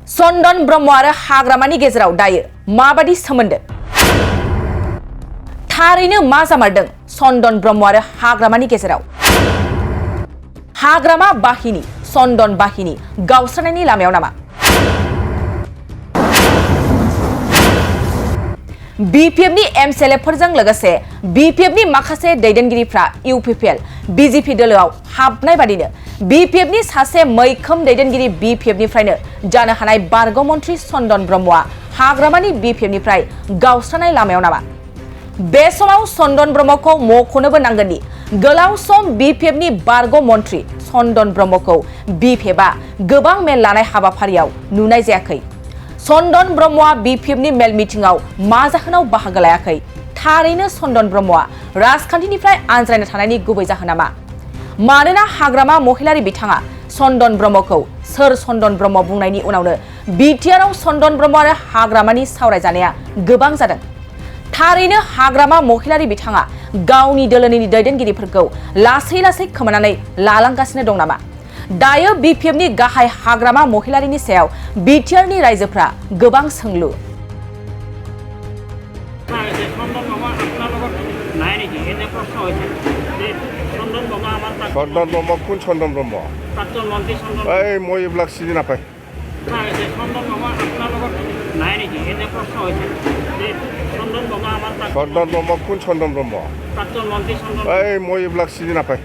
चन्दन ब्रह्म आरो हाग्रामानि गेजेराव दायो माबादि सोमोन्दो थारैनो मा जामारदों चन्दन ब्रह्म आरो हाग्रामानि गेजेराव हाग्रामा बाहिनी चन्दन बाहिनी गावस्रानायनि लामायाव नामा बीपीएफनि एमएलएफोरजों लोगोसे बीपीएफनि माखासे दैदेनगिरिफ्रा यूपीपीएल बीजेपी दोलोआव हाबनाय बादिनो बीपीएफनि सासे मैखोम दैदेनगिरि बीपीएफनिफ्रायनो जानो हानाय बारग' मन्थ्रि चन्दन ब्रह्मआ हाग्रामानि बीपीएफनिफ्राय गावस्रानाय लामायाव नामा बे समाव चन्दन ब्रह्मखौ मख'नोबो नांगोनदि गोलाव सम बीपीएफनि बारग' मन्थ्रि चन्दन ब्रह्मखौ बीपीएफआ गोबां मेल लानाय हाबाफारियाव नुनाय जायाखै चन्दन ब्रह्मआ बीपीएफनि मेल मिटिंआव मा जाहोनाव बाहागो लायाखै थारैनो चन्दन ब्रह्मआ राजखान्थिनिफ्राय आनज्रायना थानायनि गुबै जाहोना मा मानोना हाग्रामा महिलारि बिथाङा चन्दन ब्रह्मखौ सोर चन्दन ब्रह्म बुंनायनि उनावनो बिटिआरआव चन्दन ब्रह्म आरो हाग्रामानि सावरायजानाया गोबां जादों थारैनो हाग्रामा महिलारि बिथाङा गावनि दोलोनि दैदेनगिरिफोरखौ लासै लासै खोमानानै लालांगासिनो दं नामा दायो बीपीएफनि गाहाय हाग्रामा महिलारिनि सायाव बिटिआरनि रायजोफ्रा गोबां सोंलु চন্দন ব্রহ্ম কোন চন্দন ব্রহ্ম এই মই এইবিলাক চিনি নাপায় চন্দন ব্রহ্ম কোন চন্দন ব্রহ্ম এই মই এইবিলাক চিনি নাপায়